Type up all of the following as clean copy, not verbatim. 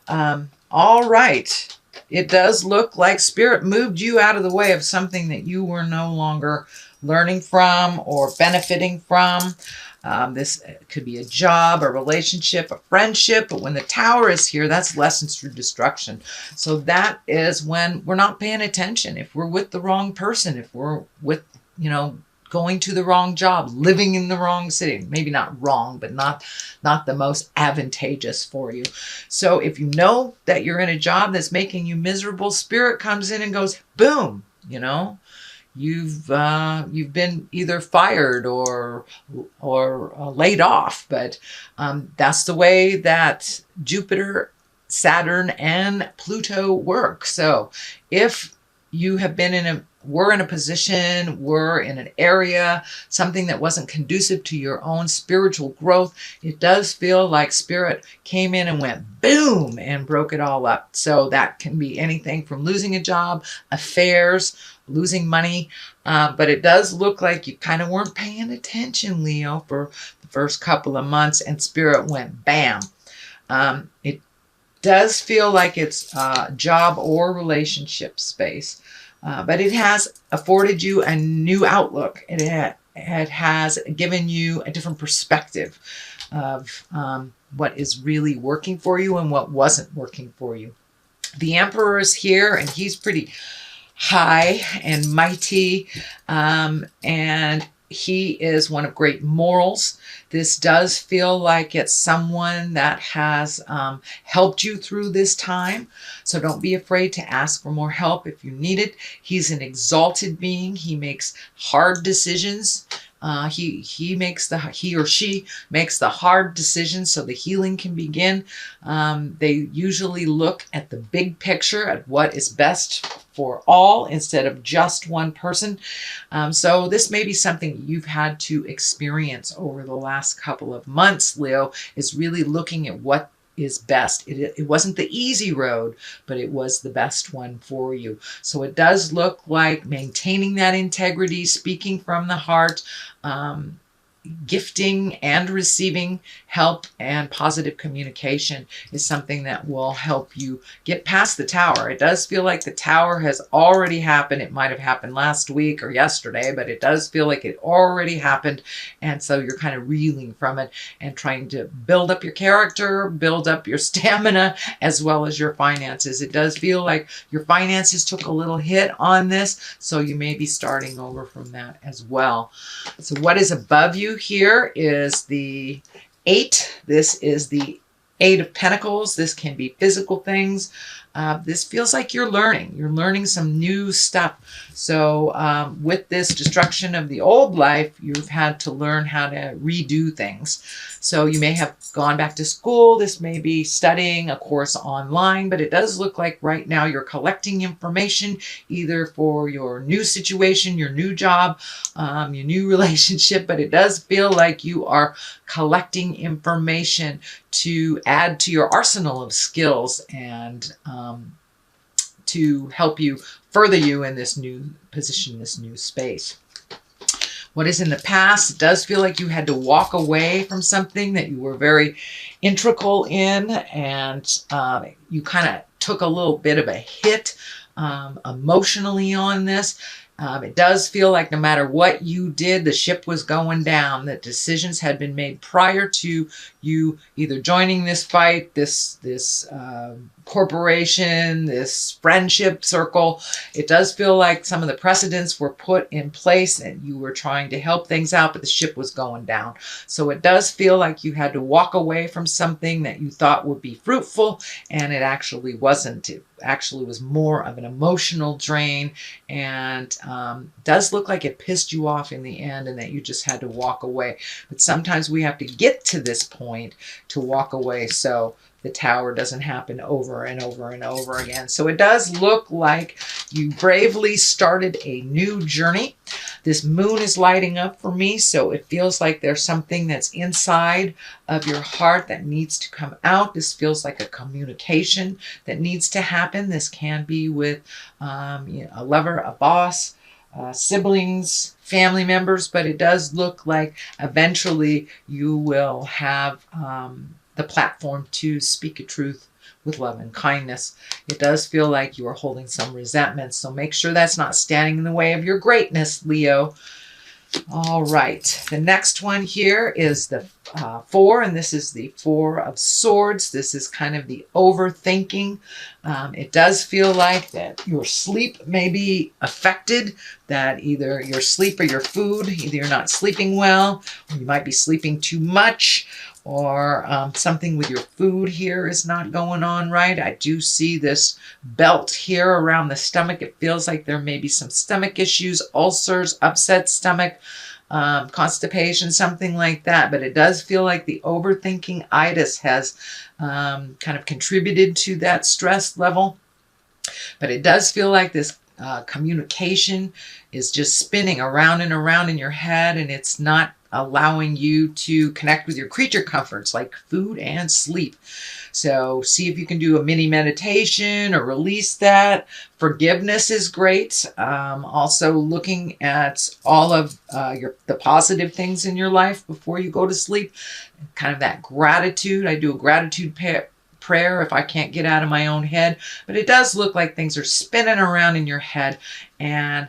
All right. It does look like Spirit moved you out of the way of something that you were no longer learning from or benefiting from. This could be a job, a relationship, a friendship, but when the Tower is here, that's lessons through destruction. So that is when we're not paying attention. If we're with the wrong person, if we're with, going to the wrong job, living in the wrong city, maybe not wrong, but not the most advantageous for you. So if you know that you're in a job that's making you miserable, Spirit comes in and goes, boom, you've been either fired or laid off. But that's the way that Jupiter, Saturn, and Pluto work. So if you have been we're in a position, we're in an area, something that wasn't conducive to your own spiritual growth, it does feel like Spirit came in and went boom and broke it all up. So that can be anything from losing a job, affairs, losing money. But it does look like you kind of weren't paying attention, Leo, for the first couple of months, and Spirit went bam. It does feel like it's job or relationship space. But it has afforded you a new outlook. It has given you a different perspective of what is really working for you and what wasn't working for you. The Emperor is here, and he's pretty high and mighty, and he is one of great morals. This does feel like it's someone that has helped you through this time. So don't be afraid to ask for more help if you need it. He's an exalted being. He makes hard decisions. He or she makes the hard decisions so the healing can begin. They usually look at the big picture, at what is best for all instead of just one person. So this may be something you've had to experience over the last couple of months, Leo, is really looking at what is best. It wasn't the easy road, but it was the best one for you. So it does look like maintaining that integrity, speaking from the heart, gifting and receiving help and positive communication is something that will help you get past the Tower. It does feel like the Tower has already happened. It might have happened last week or yesterday, but it does feel like it already happened. And so you're kind of reeling from it and trying to build up your character, build up your stamina, as well as your finances. It does feel like your finances took a little hit on this, so you may be starting over from that as well. So what is above you here is the 8. This is the 8 of Pentacles. This can be physical things. This feels like you're learning. You're learning some new stuff. So with this destruction of the old life, you've had to learn how to redo things. So you may have gone back to school. This may be studying a course online, but it does look like right now you're collecting information either for your new situation, your new job, your new relationship, but it does feel like you are collecting information to add to your arsenal of skills and to help you further you in this new position, this new space. What is in the past, it does feel like you had to walk away from something that you were very integral in, and you kind of took a little bit of a hit emotionally on this. It does feel like no matter what you did, the ship was going down, that decisions had been made prior to you either joining this fight, this corporation, this friendship circle. It does feel like some of the precedents were put in place and you were trying to help things out, but the ship was going down. So it does feel like you had to walk away from something that you thought would be fruitful, and it actually wasn't. It actually was more of an emotional drain, and does look like it pissed you off in the end and that you just had to walk away. But sometimes we have to get to this point to walk away so the Tower doesn't happen over and over and over again. So it does look like you bravely started a new journey. This moon is lighting up for me, so it feels like there's something that's inside of your heart that needs to come out. This feels like a communication that needs to happen. This can be with a lover, a boss, siblings, family members, but it does look like eventually you will have the platform to speak a truth with love and kindness. It does feel like you are holding some resentment, so make sure that's not standing in the way of your greatness, Leo. All right, the next one here is the 4, and this is the 4 of Swords. This is kind of the overthinking. It does feel like that your sleep may be affected, that either your sleep or your food, either you're not sleeping well, or you might be sleeping too much, or something with your food here is not going on right. I do see this belt here around the stomach. It feels like there may be some stomach issues, ulcers, upset stomach, constipation, something like that. But it does feel like the overthinking itis has kind of contributed to that stress level. But it does feel like this communication is just spinning around and around in your head, and it's not allowing you to connect with your creature comforts like food and sleep. So see if you can do a mini meditation or release that. Forgiveness is great. Also looking at all of the positive things in your life before you go to sleep. Kind of that gratitude. I do a gratitude prayer if I can't get out of my own head. But it does look like things are spinning around in your head, and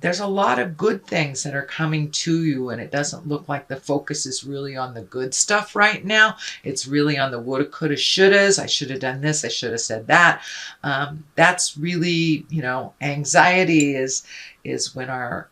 there's a lot of good things that are coming to you, and it doesn't look like the focus is really on the good stuff right now. It's really on the woulda, coulda, shouldas. I should have done this. I should have said that. That's really, anxiety is when our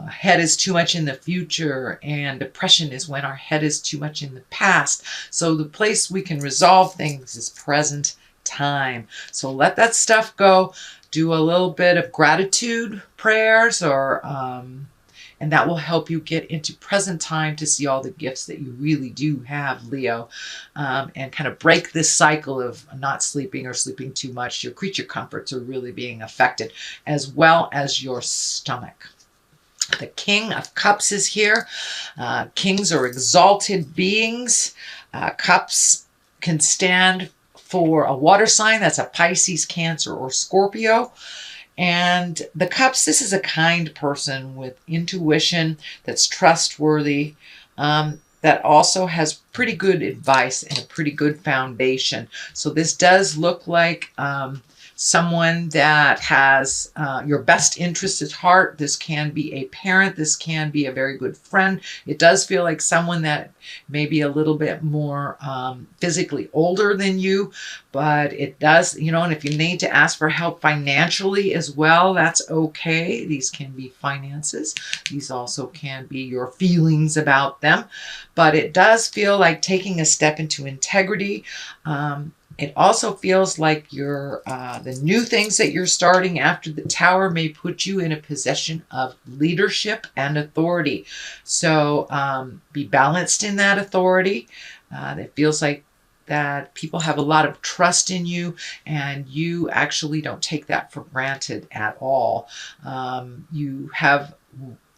head is too much in the future, and depression is when our head is too much in the past. So the place we can resolve things is present time. So let that stuff go. Do a little bit of gratitude prayers, and that will help you get into present time to see all the gifts that you really do have, Leo, and kind of break this cycle of not sleeping or sleeping too much. Your creature comforts are really being affected, as well as your stomach. The King of Cups is here. Kings are exalted beings. Cups can stand for a water sign. That's a Pisces, Cancer, or Scorpio. And the Cups, this is a kind person with intuition that's trustworthy, that also has pretty good advice and a pretty good foundation. So this does look like someone that has your best interest at heart. This can be a parent. This can be a very good friend. It does feel like someone that may be a little bit more physically older than you, but it does, and if you need to ask for help financially as well, that's okay. These can be finances. These also can be your feelings about them, but it does feel like taking a step into integrity. It also feels like the new things that you're starting after the Tower may put you in a position of leadership and authority. So be balanced in that authority. It feels like that people have a lot of trust in you, and you actually don't take that for granted at all. You have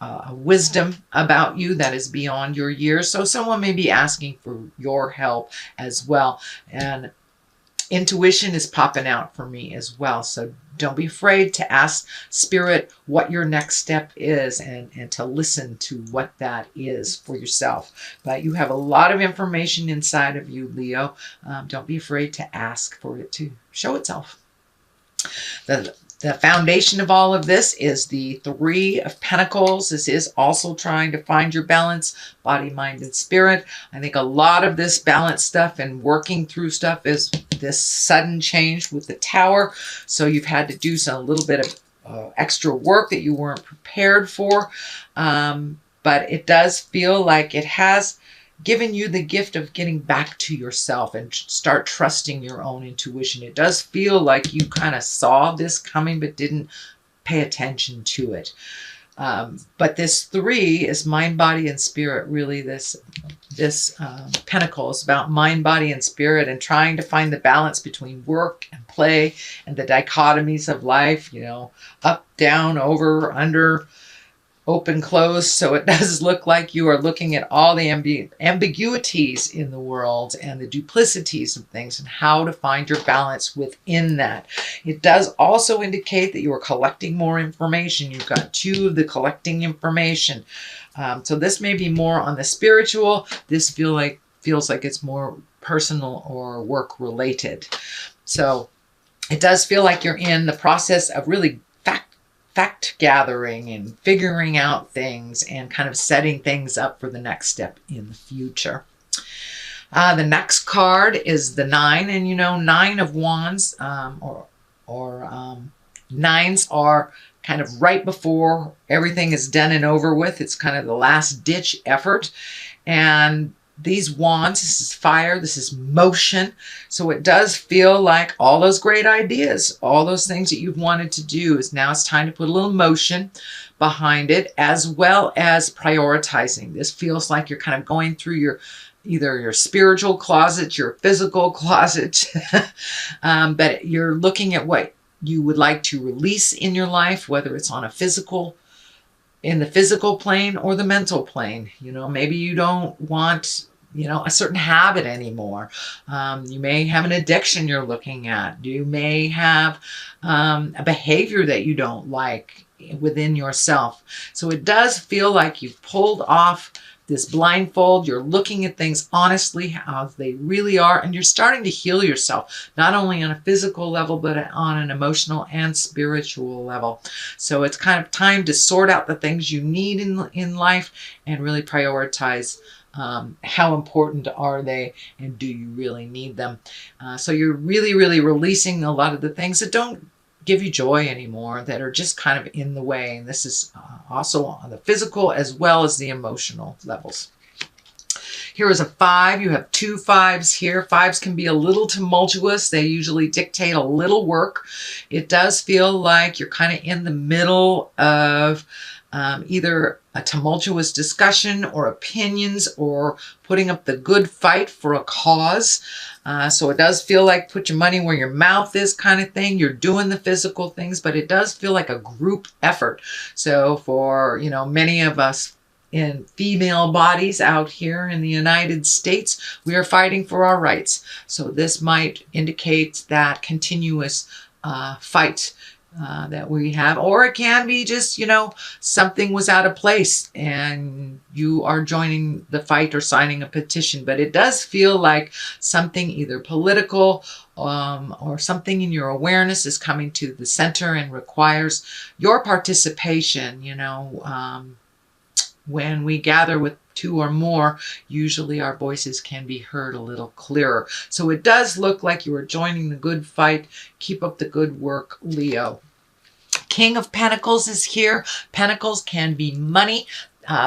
a wisdom about you that is beyond your years. So someone may be asking for your help as well. And intuition is popping out for me as well. So don't be afraid to ask Spirit what your next step is, and to listen to what that is for yourself. But you have a lot of information inside of you, Leo. Don't be afraid to ask for it to show itself. The foundation of all of this is the 3 of Pentacles. This is also trying to find your balance, body, mind, and spirit. I think a lot of this balance stuff and working through stuff is this sudden change with the Tower. So you've had to do a little bit of extra work that you weren't prepared for. But it does feel like it has given you the gift of getting back to yourself and start trusting your own intuition. It does feel like you kind of saw this coming but didn't pay attention to it. But this 3 is mind, body, and spirit. Really, this pentacle is about mind, body, and spirit, and trying to find the balance between work and play and the dichotomies of life, up, down, over, under, open, close. So it does look like you are looking at all the ambiguities in the world and the duplicities of things and how to find your balance within that. It does also indicate that you are collecting more information. You've got 2 of the collecting information. So this may be more on the spiritual. This feels like it's more personal or work related. So it does feel like you're in the process of really fact gathering and figuring out things and kind of setting things up for the next step in the future. The next card is the 9, and you know, 9 of Wands, nines are kind of right before everything is done and over with. It's kind of the last ditch effort. And these wands, this is fire, this is motion. So it does feel like all those great ideas, all those things that you've wanted to do, is now it's time to put a little motion behind it, as well as prioritizing. This feels like you're kind of going through either your spiritual closet, your physical closet, but you're looking at what you would like to release in your life, whether it's on in the physical plane or the mental plane. You know, maybe you don't want, you know, a certain habit anymore. You may have an addiction you're looking at. You may have a behavior that you don't like within yourself. So it does feel like you've pulled off this blindfold. You're looking at things honestly, how they really are, and you're starting to heal yourself, not only on a physical level, but on an emotional and spiritual level. So it's kind of time to sort out the things you need in life and really prioritize how important are they and do you really need them. So you're really, really releasing a lot of the things that don't give you joy anymore, that are just kind of in the way. And this is also on the physical as well as the emotional levels. Here is a 5. You have 2 5s here. 5s can be a little tumultuous. They usually dictate a little work. It does feel like you're kind of in the middle of either a tumultuous discussion or opinions, or putting up the good fight for a cause. So it does feel like put your money where your mouth is kind of thing. You're doing the physical things, but it does feel like a group effort. So for, you know, many of us in female bodies out here in the United States, we are fighting for our rights. So this might indicate that continuous fight that we have, or it can be just, you know, something was out of place and you are joining the fight or signing a petition. But it does feel like something either political or something in your awareness is coming to the center and requires your participation. You know, when we gather with 2 or more, usually our voices can be heard a little clearer. So it does look like you are joining the good fight. Keep up the good work, Leo. King of Pentacles is here. Pentacles can be money.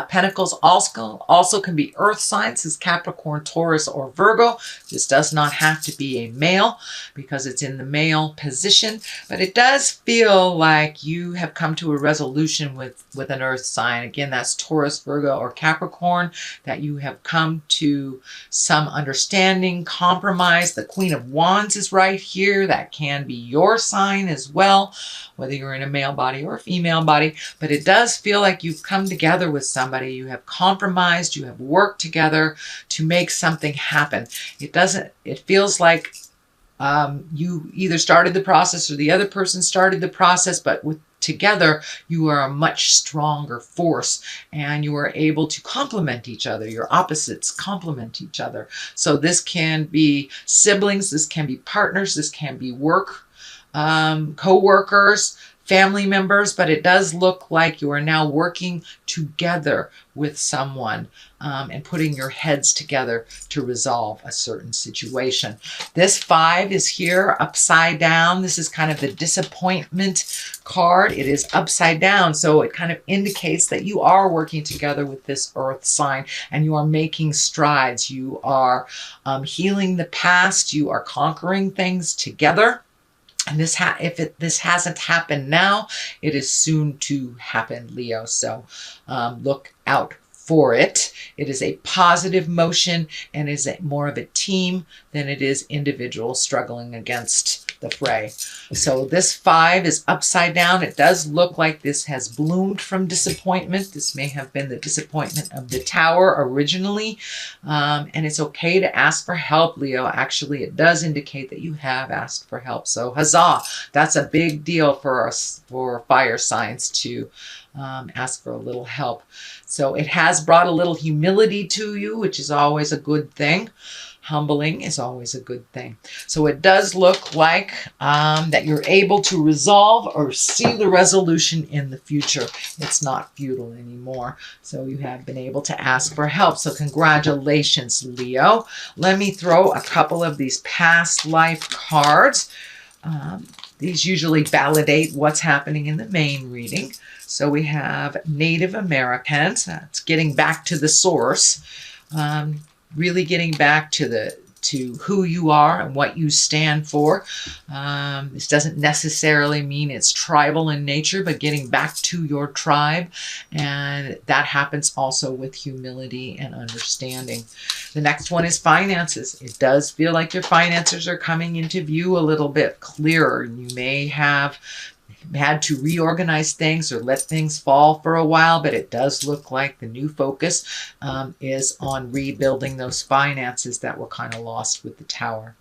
Pentacles also can be earth signs, as Capricorn, Taurus, or Virgo. This does not have to be a male because it's in the male position, but it does feel like you have come to a resolution with an earth sign. Again, that's Taurus, Virgo, or Capricorn, that you have come to some understanding, compromise. The Queen of Wands is right here. That can be your sign as well, whether you're in a male body or a female body, but it does feel like you've come together with somebody, you have compromised, you have worked together to make something happen. It feels like you either started the process or the other person started the process, but together you are a much stronger force and you are able to complement each other. Your opposites complement each other. So this can be siblings, this can be partners, this can be work, co-workers, family members, but it does look like you are now working together with someone and putting your heads together to resolve a certain situation. This 5 is here upside down. This is kind of the disappointment card. It is upside down, so it kind of indicates that you are working together with this earth sign and you are making strides. You are healing the past. You are conquering things together. And this hasn't happened now, it is soon to happen, Leo. So look out for it. It is a positive motion and is more of a team than it is individual struggling against the fray. So this 5 is upside down. It does look like this has bloomed from disappointment. This may have been the disappointment of the Tower originally. And it's okay to ask for help, Leo. Actually, it does indicate that you have asked for help. So huzzah! That's a big deal for us, for fire signs, to ask for a little help. So it has brought a little humility to you, which is always a good thing. Humbling is always a good thing. So it does look like that you're able to resolve or see the resolution in the future. It's not futile anymore. So you have been able to ask for help. So congratulations, Leo. Let me throw a couple of these past life cards. These usually validate what's happening in the main reading. So we have Native Americans. That's getting back to the source. Really getting back to who you are and what you stand for. This doesn't necessarily mean it's tribal in nature, but getting back to your tribe. And that happens also with humility and understanding. The next one is finances. It does feel like your finances are coming into view a little bit clearer. You may have had to reorganize things or let things fall for a while, but it does look like the new focus is on rebuilding those finances that were kind of lost with the Tower.